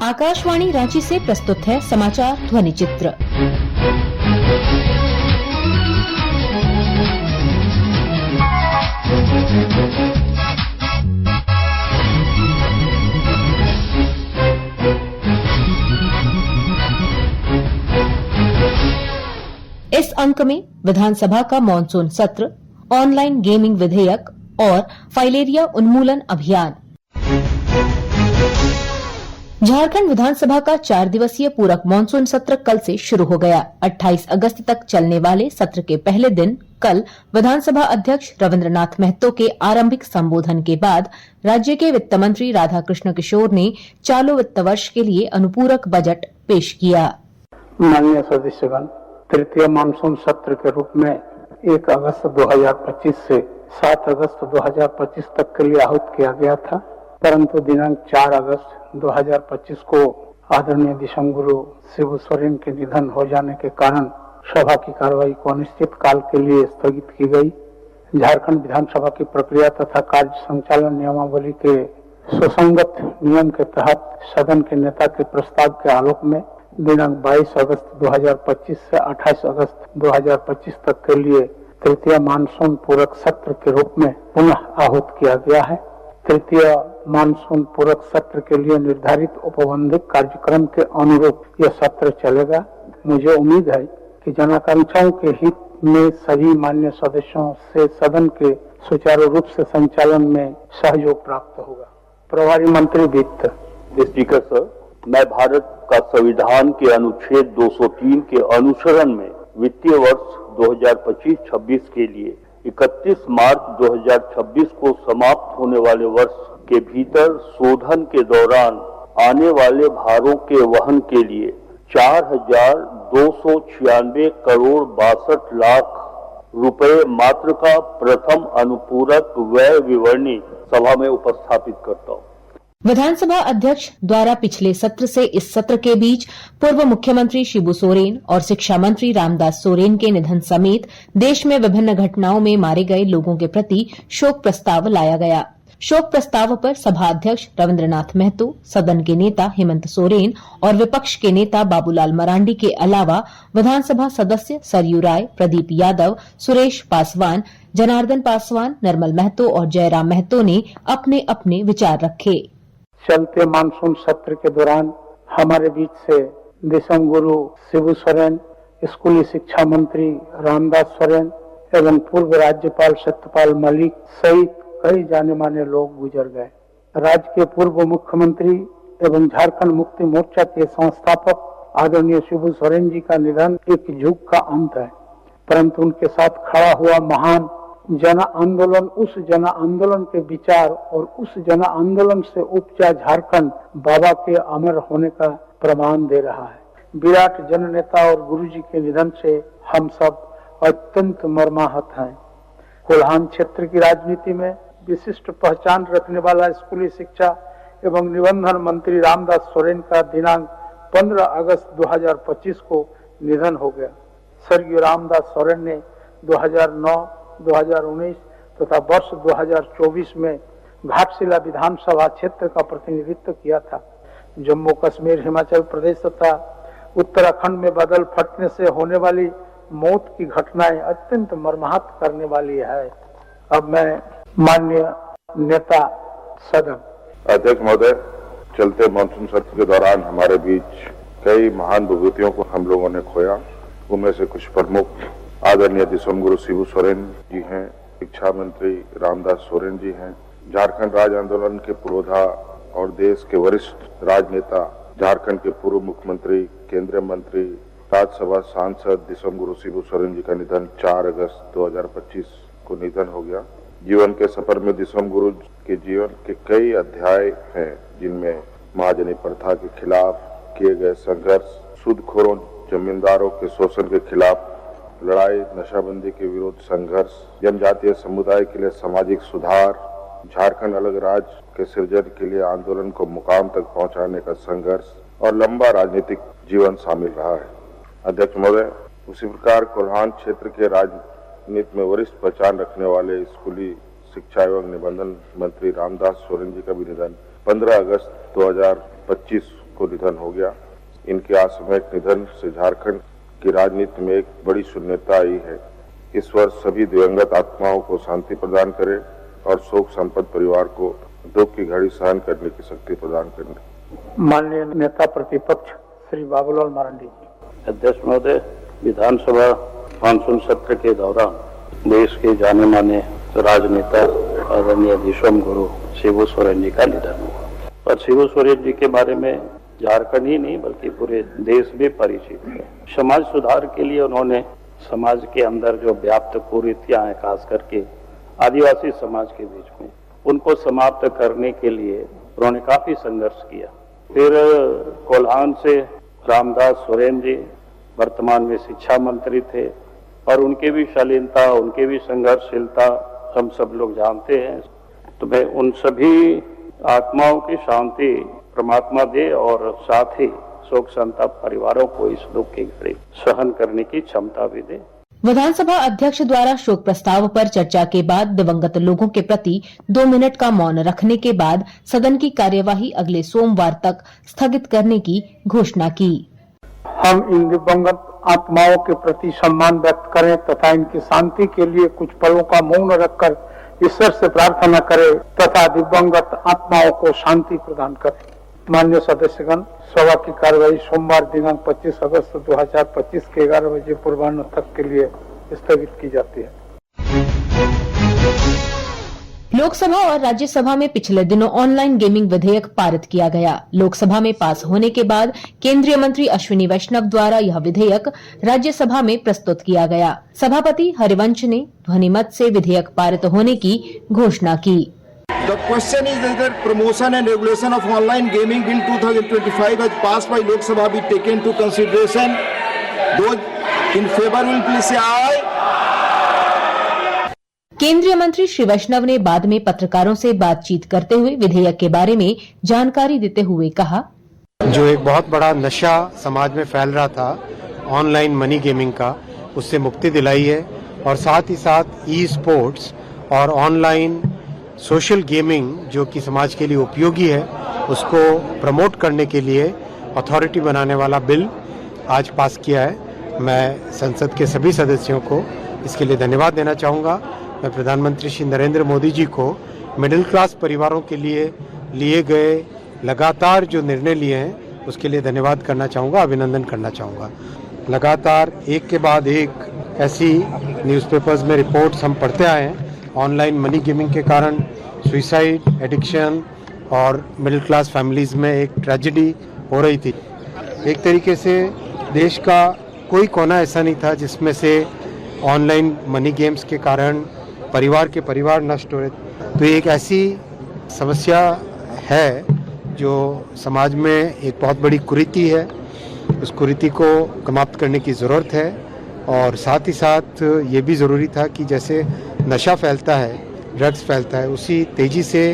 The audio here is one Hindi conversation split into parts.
आकाशवाणी रांची से प्रस्तुत है समाचार ध्वनि चित्र। इस अंक में विधानसभा का मानसून सत्र, ऑनलाइन गेमिंग विधेयक और फाइलेरिया उन्मूलन अभियान। झारखंड विधानसभा का 4 दिवसीय पूरक मानसून सत्र कल से शुरू हो गया। 28 अगस्त तक चलने वाले सत्र के पहले दिन कल विधानसभा अध्यक्ष रविन्द्रनाथ महतो के आरंभिक संबोधन के बाद राज्य के वित्त मंत्री राधाकृष्ण किशोर ने चालू वित्त वर्ष के लिए अनुपूरक बजट पेश किया। माननीय सदस्यगण, तृतीय मानसून सत्र के रूप में 1 अगस्त 2025 से 7 अगस्त 2025 तक के लिए आहूत किया गया था, परंतु दिनांक 4 अगस्त 2025 को आदरणीय दिसंग गुरु शिबू सोरेन के निधन हो जाने के कारण सभा की कार्यवाही को अनिश्चित काल के लिए स्थगित की गई। झारखंड विधानसभा की प्रक्रिया तथा कार्य संचालन नियमावली के सुसंगत नियम के तहत सदन के नेता के प्रस्ताव के आलोक में दिनांक 22 अगस्त 2025 से 28 अगस्त 2025 तक के लिए तृतीय मानसून पूरक सत्र के रूप में पुनः आहूत किया गया है। तृतीय मानसून पूरक सत्र के लिए निर्धारित औपबंधिक कार्यक्रम के अनुरूप यह सत्र चलेगा। मुझे उम्मीद है कि जनाकांक्षाओं के हित में सभी मान्य सदस्यों से सदन के सुचारू रूप से संचालन में सहयोग प्राप्त होगा। प्रभारी मंत्री वित्त। स्पीकर सर, मैं भारत का संविधान के अनुच्छेद 203 के अनुसरण में वित्तीय वर्ष 2025-26 के लिए 31 मार्च 2026 को समाप्त होने वाले वर्ष के भीतर शोधन के दौरान आने वाले भारों के वहन के लिए 4,296 करोड़ 62 लाख रुपए मात्र का प्रथम अनुपूरक व्यय विवरणी सभा में उपस्थापित करता हूँ। विधानसभा अध्यक्ष द्वारा पिछले सत्र से इस सत्र के बीच पूर्व मुख्यमंत्री शिबू सोरेन और शिक्षा मंत्री रामदास सोरेन के निधन समेत देश में विभिन्न घटनाओं में मारे गए लोगों के प्रति शोक प्रस्ताव लाया गया। शोक प्रस्ताव पर सभा अध्यक्ष रविन्द्रनाथ महतो, सदन के नेता हेमंत सोरेन और विपक्ष के नेता बाबूलाल मरांडी के अलावा विधानसभा सदस्य सरयू राय, प्रदीप यादव, सुरेश पासवान, जनार्दन पासवान, निर्मल महतो और जयराम महतो ने अपने अपने विचार रखे। चलते मानसून सत्र के दौरान हमारे बीच से दिसंग गुरु शिबू सोरेन, स्कूली शिक्षा मंत्री रामदास सोरेन एवं पूर्व राज्यपाल सत्यपाल मलिक सहित कई जाने माने लोग गुजर गए। राज्य के पूर्व मुख्यमंत्री एवं झारखंड मुक्ति मोर्चा के संस्थापक आदरणीय शिबू सोरेन जी का निधन एक युग का अंत है, परंतु उनके साथ खड़ा हुआ महान जन आंदोलन, उस जन आंदोलन के विचार और उस जन आंदोलन से उपजा झारखंड बाबा के अमर होने का प्रमाण दे रहा है। विराट जन नेता और गुरु जी के निधन से हम सब अत्यंत मर्माहत हैं। कोल्हान क्षेत्र की राजनीति में विशिष्ट पहचान रखने वाला स्कूली शिक्षा एवं निबंधन मंत्री रामदास सोरेन का दिनांक 15 अगस्त 2025 को निधन हो गया। स्वर्गीय रामदास सोरेन ने 2009, 2019 तथा वर्ष 2024 में घाटशिला विधानसभा क्षेत्र का प्रतिनिधित्व किया था। जम्मू कश्मीर, हिमाचल प्रदेश तथा उत्तराखंड में बादल फटने से होने वाली मौत की घटनाएं अत्यंत मर्माहत करने वाली है। अब मैं माननीय नेता सदन। अध्यक्ष महोदय, चलते मानसून सत्र के दौरान हमारे बीच कई महान विभूतियों को हम लोगों ने खोया। उनमें से कुछ प्रमुख आदरणीय दिसंग गुरु शिबू सोरेन जी हैं, शिक्षा मंत्री रामदास सोरेन जी हैं, झारखंड राज्य आंदोलन के पुरोधा और देश के वरिष्ठ राजनेता, झारखंड के पूर्व मुख्यमंत्री, केंद्रीय मंत्री, राज्यसभा सांसद दिसंग गुरु शिबू सोरेन जी का निधन 4 अगस्त 2025 को निधन हो गया। जीवन के सफर में दिसंग गुरु के जीवन के कई अध्याय हैं, जिनमें महाजनी प्रथा के खिलाफ किए गए संघर्ष, सूदखोरों जमींदारों के शोषण के खिलाफ लड़ाई, नशाबंदी के विरुद्ध संघर्ष, जनजातीय समुदाय के लिए सामाजिक सुधार, झारखंड अलग राज्य के सृजन के लिए आंदोलन को मुकाम तक पहुंचाने का संघर्ष और लंबा राजनीतिक जीवन शामिल रहा है। अध्यक्ष महोदय, उसी प्रकार कोल्हान क्षेत्र के राजनीति में वरिष्ठ पहचान रखने वाले स्कूली शिक्षा एवं निबंधन मंत्री रामदास सोरेन जी का भी निधन 15 अगस्त 2025 को निधन हो गया। इनके असामयिक निधन से झारखंड की राजनीति में एक बड़ी शून्यता आई है। इस वर्ष सभी दिवंगत आत्माओं को शांति प्रदान करे और शोक संपन्न परिवार को दुख की घड़ी सहन करने की शक्ति प्रदान करने। माननीय नेता प्रतिपक्ष श्री बाबूलाल मरांडी जी। अध्यक्ष महोदय, विधानसभा मानसून सत्र के दौरान देश के जाने माने राजनेता आदरणीय दिसोम गुरु शिबू सोरेन जी का निधन हुआ। और शिबू सोरेन जी के बारे में झारखंड ही नहीं बल्कि पूरे देश भी परिचित है। समाज सुधार के लिए उन्होंने समाज के अंदर जो व्याप्त कुरीतियां हैं, खास करके आदिवासी समाज के बीच में, उनको समाप्त करने के लिए उन्होंने काफी संघर्ष किया। फिर कोल्हान से रामदास सोरेन जी वर्तमान में शिक्षा मंत्री थे और उनके भी शालीनता, उनके भी संघर्षशीलता हम सब लोग जानते हैं। तो मैं उन सभी आत्माओं की शांति परमात्मा दे और साथ ही शोक संताप परिवारों को इस दुख की घड़ी सहन करने की क्षमता भी दे। विधानसभा अध्यक्ष द्वारा शोक प्रस्ताव पर चर्चा के बाद दिवंगत लोगों के प्रति 2 मिनट का मौन रखने के बाद सदन की कार्यवाही अगले सोमवार तक स्थगित करने की घोषणा की। हम इन दिवंगत आत्माओं के प्रति सम्मान व्यक्त करें तथा इनकी शांति के लिए कुछ पलों का मौन रखकर ईश्वर से प्रार्थना करें तथा दिवंगत आत्माओं को शांति प्रदान करें। माननीय सदस्यगण, सभा की कार्यवाही सोमवार दिनांक 25 अगस्त 2025 के 11 बजे पूर्वाह्न तक के लिए स्थगित की जाती है। लोकसभा और राज्यसभा में पिछले दिनों ऑनलाइन गेमिंग विधेयक पारित किया गया। लोकसभा में पास होने के बाद केंद्रीय मंत्री अश्विनी वैष्णव द्वारा यह विधेयक राज्यसभा में प्रस्तुत किया गया। सभापति हरिवंश ने ध्वनिमत से विधेयक पारित होने की घोषणा की। The question is whether promotion and regulation of online gaming bill 2025 as passed by Lok Sabha be taken to consideration. Those in favor will please say aye. केंद्रीय मंत्री श्री वैष्णव ने बाद में पत्रकारों से बातचीत करते हुए विधेयक के बारे में जानकारी देते हुए कहा, जो एक बहुत बड़ा नशा समाज में फैल रहा था ऑनलाइन मनी गेमिंग का, उससे मुक्ति दिलाई है और साथ ही साथ ई स्पोर्ट्स और ऑनलाइन सोशल गेमिंग जो कि समाज के लिए उपयोगी है उसको प्रमोट करने के लिए अथॉरिटी बनाने वाला बिल आज पास किया है। मैं संसद के सभी सदस्यों को इसके लिए धन्यवाद देना चाहूँगा। मैं प्रधानमंत्री श्री नरेंद्र मोदी जी को मिडिल क्लास परिवारों के लिए लिए गए लगातार जो निर्णय लिए हैं उसके लिए धन्यवाद करना चाहूँगा, अभिनंदन करना चाहूँगा। लगातार एक के बाद एक ऐसी न्यूज़पेपर्स में रिपोर्ट्स हम पढ़ते आए हैं। ऑनलाइन मनी गेमिंग के कारण सुसाइड, एडिक्शन और मिडिल क्लास फैमिलीज़ में एक ट्रेजेडी हो रही थी। एक तरीके से देश का कोई कोना ऐसा नहीं था जिसमें से ऑनलाइन मनी गेम्स के कारण परिवार के परिवार नष्ट हो रहे। तो एक ऐसी समस्या है जो समाज में एक बहुत बड़ी कुरीति है। उस कुरीति को समाप्त करने की ज़रूरत है और साथ ही साथ ये भी ज़रूरी था कि जैसे नशा फैलता है, ड्रग्स फैलता है, उसी तेज़ी से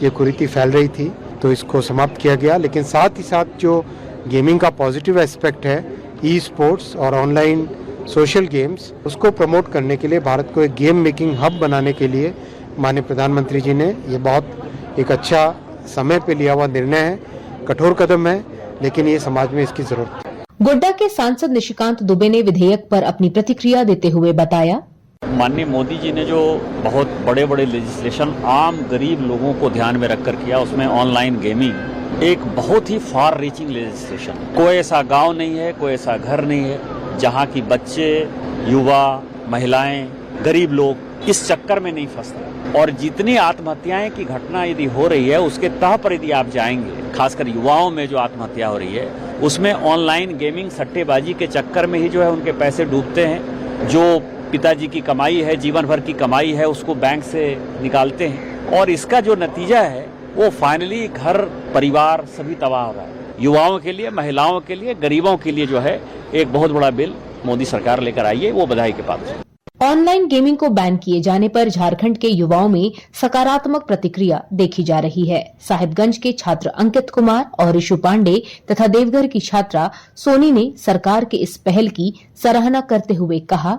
ये कुरीति फैल रही थी, तो इसको समाप्त किया गया। लेकिन साथ ही साथ जो गेमिंग का पॉजिटिव एस्पेक्ट है, ई स्पोर्ट्स और ऑनलाइन सोशल गेम्स, उसको प्रमोट करने के लिए भारत को एक गेम मेकिंग हब बनाने के लिए माननीय प्रधानमंत्री जी ने ये बहुत एक अच्छा समय पे लिया हुआ निर्णय है। कठोर कदम है लेकिन ये समाज में इसकी जरूरत है। गोड्डा के सांसद निशिकांत दुबे ने विधेयक पर अपनी प्रतिक्रिया देते हुए बताया, माननीय मोदी जी ने जो बहुत बड़े बड़े लेजिस्लेशन आम गरीब लोगों को ध्यान में रखकर किया, उसमें ऑनलाइन गेमिंग एक बहुत ही फार रीचिंग लेजिस्लेशन। कोई ऐसा गांव नहीं है, कोई ऐसा घर नहीं है जहां की बच्चे, युवा, महिलाएं, गरीब लोग इस चक्कर में नहीं फंसते। और जितनी आत्महत्याएं की घटना यदि हो रही है उसके तह पर यदि आप जाएंगे, खासकर युवाओं में जो आत्महत्या हो रही है उसमें ऑनलाइन गेमिंग सट्टेबाजी के चक्कर में ही जो है उनके पैसे डूबते हैं। जो पिताजी की कमाई है, जीवन भर की कमाई है, उसको बैंक से निकालते हैं और इसका जो नतीजा है वो फाइनली घर परिवार सभी तबाह हो रहा है। युवाओं के लिए, महिलाओं के लिए, गरीबों के लिए जो है एक बहुत बड़ा बिल मोदी सरकार लेकर आई है, वो बधाई के पात्र है। ऑनलाइन गेमिंग को बैन किए जाने पर झारखंड के युवाओं में सकारात्मक प्रतिक्रिया देखी जा रही है। साहिबगंज के छात्र अंकित कुमार और ऋषु पांडे तथा देवघर की छात्रा सोनी ने सरकार के इस पहल की सराहना करते हुए कहा,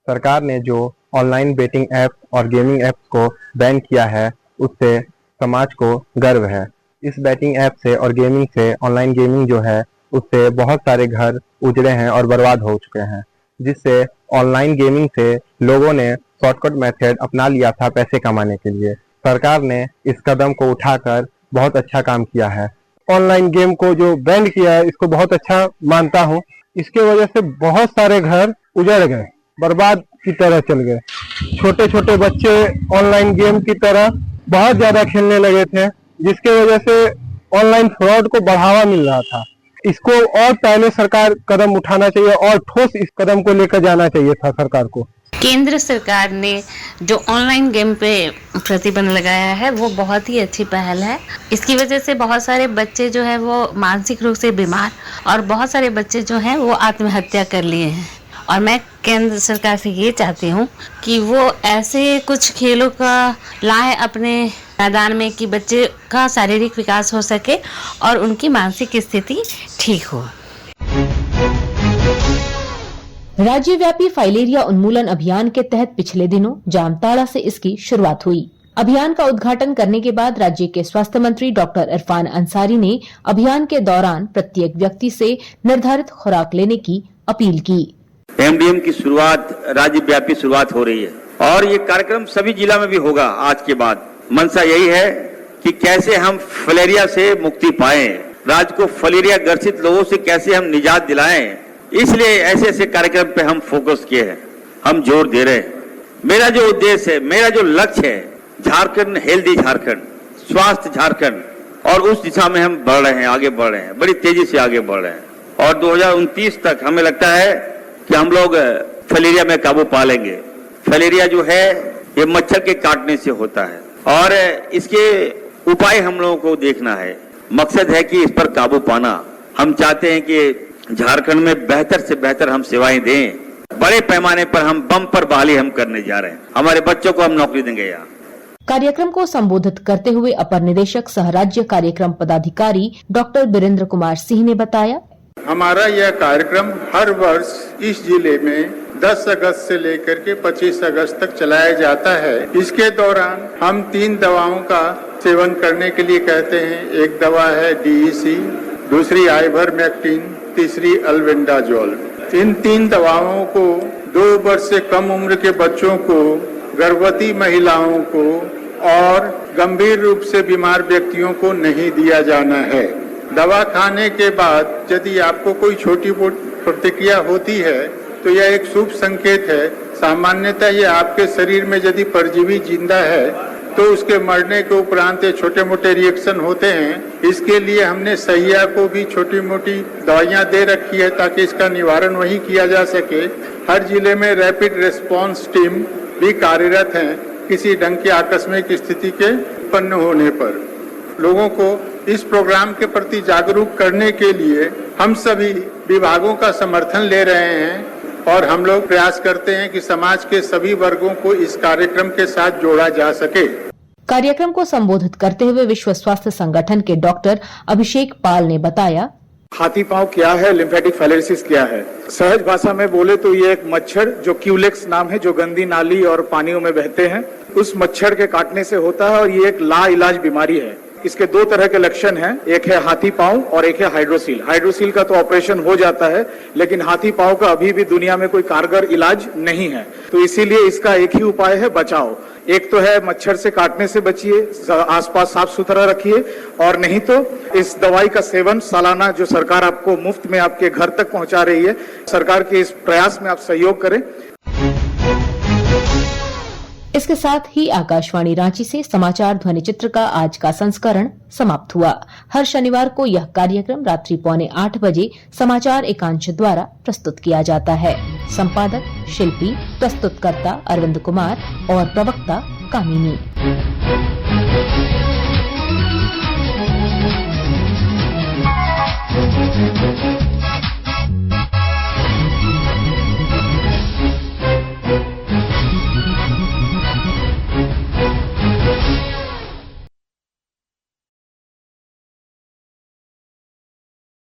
सरकार ने जो ऑनलाइन बेटिंग ऐप और गेमिंग ऐप को बैन किया है उससे समाज को गर्व है। इस बैटिंग ऐप से और गेमिंग से, ऑनलाइन गेमिंग जो है उससे बहुत सारे घर उजड़े हैं और बर्बाद हो चुके हैं, जिससे ऑनलाइन गेमिंग से लोगों ने शॉर्टकट मेथड अपना लिया था पैसे कमाने के लिए। सरकार ने इस कदम को उठाकर बहुत अच्छा काम किया है। ऑनलाइन गेम को जो बैन किया है इसको बहुत अच्छा मानता हूँ। इसके वजह से बहुत सारे घर उजड़ गए, बर्बाद की तरह चल गए। छोटे छोटे बच्चे ऑनलाइन गेम की तरह बहुत ज्यादा खेलने लगे थे, जिसके वजह से ऑनलाइन फ्रॉड को बढ़ावा मिल रहा था। इसको और पहले सरकार कदम उठाना चाहिए और ठोस इस कदम को लेकर जाना चाहिए था सरकार को। केंद्र सरकार ने जो ऑनलाइन गेम पे प्रतिबंध लगाया है वो बहुत ही अच्छी पहल है। इसकी वजह से बहुत सारे बच्चे जो है वो मानसिक रूप से बीमार और बहुत सारे बच्चे जो हैं वो आत्महत्या कर लिए हैं। और मैं केंद्र सरकार से ये चाहती हूँ कि वो ऐसे कुछ खेलों का लाए अपने मैदान में कि बच्चे का शारीरिक विकास हो सके और उनकी मानसिक स्थिति ठीक हो। राज्यव्यापी फाइलेरिया उन्मूलन अभियान के तहत पिछले दिनों जामताड़ा से इसकी शुरुआत हुई। अभियान का उद्घाटन करने के बाद राज्य के स्वास्थ्य मंत्री डॉक्टर इरफान अंसारी ने अभियान के दौरान प्रत्येक व्यक्ति से निर्धारित खुराक लेने की अपील की। एमडीएम की शुरुआत, राज्यव्यापी शुरुआत हो रही है और ये कार्यक्रम सभी जिला में भी होगा आज के बाद। मंशा यही है कि कैसे हम फलेरिया से मुक्ति पाएं, राज्य को फलेरिया ग्रसित लोगों से कैसे हम निजात दिलाएं। इसलिए ऐसे ऐसे कार्यक्रम पे हम फोकस किए हैं, हम जोर दे रहे हैं। मेरा जो उद्देश्य है, मेरा जो लक्ष्य है, झारखंड हेल्दी झारखंड, स्वास्थ्य झारखंड, और उस दिशा में हम बढ़ रहे हैं, आगे बढ़ रहे हैं, बड़ी तेजी से आगे बढ़ रहे हैं। और 2029 तक हमें लगता है कि हम लोग फलेरिया में काबू पा लेंगे। फलेरिया जो है ये मच्छर के काटने से होता है और इसके उपाय हम लोगों को देखना है। मकसद है कि इस पर काबू पाना। हम चाहते हैं कि झारखंड में बेहतर से बेहतर हम सेवाएं दें। बड़े पैमाने पर हम बम्पर बहाली हम करने जा रहे हैं। हमारे बच्चों को हम नौकरी देंगे यहाँ। कार्यक्रम को संबोधित करते हुए अपर निदेशक सह राज्य कार्यक्रम पदाधिकारी डॉक्टर बीरेंद्र कुमार सिंह ने बताया, हमारा यह कार्यक्रम हर वर्ष इस जिले में 10 अगस्त से लेकर के 25 अगस्त तक चलाया जाता है। इसके दौरान हम 3 दवाओं का सेवन करने के लिए कहते हैं। एक दवा है DEC, दूसरी आइवरमेक्टिन, तीसरी अल्बेंडाजोल। इन 3 दवाओं को 2 वर्ष से कम उम्र के बच्चों को, गर्भवती महिलाओं को और गंभीर रूप से बीमार व्यक्तियों को नहीं दिया जाना है। दवा खाने के बाद यदि आपको कोई छोटी प्रतिक्रिया होती है तो यह एक शुभ संकेत है। सामान्यतः ये आपके शरीर में यदि परजीवी जिंदा है तो उसके मरने के उपरांत छोटे मोटे रिएक्शन होते हैं। इसके लिए हमने सहिया को भी छोटी मोटी दवाइयां दे रखी है ताकि इसका निवारण वहीं किया जा सके। हर जिले में रैपिड रिस्पांस टीम भी कार्यरत है किसी ढंग की आकस्मिक स्थिति के उत्पन्न होने पर। लोगों को इस प्रोग्राम के प्रति जागरूक करने के लिए हम सभी विभागों का समर्थन ले रहे हैं और हम लोग प्रयास करते हैं कि समाज के सभी वर्गों को इस कार्यक्रम के साथ जोड़ा जा सके। कार्यक्रम को संबोधित करते हुए विश्व स्वास्थ्य संगठन के डॉक्टर अभिषेक पाल ने बताया, हाथी पांव क्या है, लिम्फेटिक फाइलेरियोसिस क्या है। सहज भाषा में बोले तो ये एक मच्छर जो क्यूलेक्स नाम है, जो गंदी नाली और पानियों में बहते हैं, उस मच्छर के काटने से होता है और ये एक लाइलाज बीमारी है। इसके 2 तरह के लक्षण हैं, एक है हाथी पांव और एक है हाइड्रोसील। हाइड्रोसील का तो ऑपरेशन हो जाता है लेकिन हाथी पांव का अभी भी दुनिया में कोई कारगर इलाज नहीं है। तो इसीलिए इसका एक ही उपाय है, बचाव। एक तो है मच्छर से काटने से बचिए, आसपास साफ सुथरा रखिए, और नहीं तो इस दवाई का सेवन सालाना जो सरकार आपको मुफ्त में आपके घर तक पहुंचा रही है, सरकार के इस प्रयास में आप सहयोग करें। इसके साथ ही आकाशवाणी रांची से समाचार ध्वनि चित्र का आज का संस्करण समाप्त हुआ। हर शनिवार को यह कार्यक्रम रात्रि 7:45 बजे समाचार एकांश द्वारा प्रस्तुत किया जाता है। संपादक, शिल्पी, प्रस्तुतकर्ता अरविंद कुमार और प्रवक्ता कामिनी।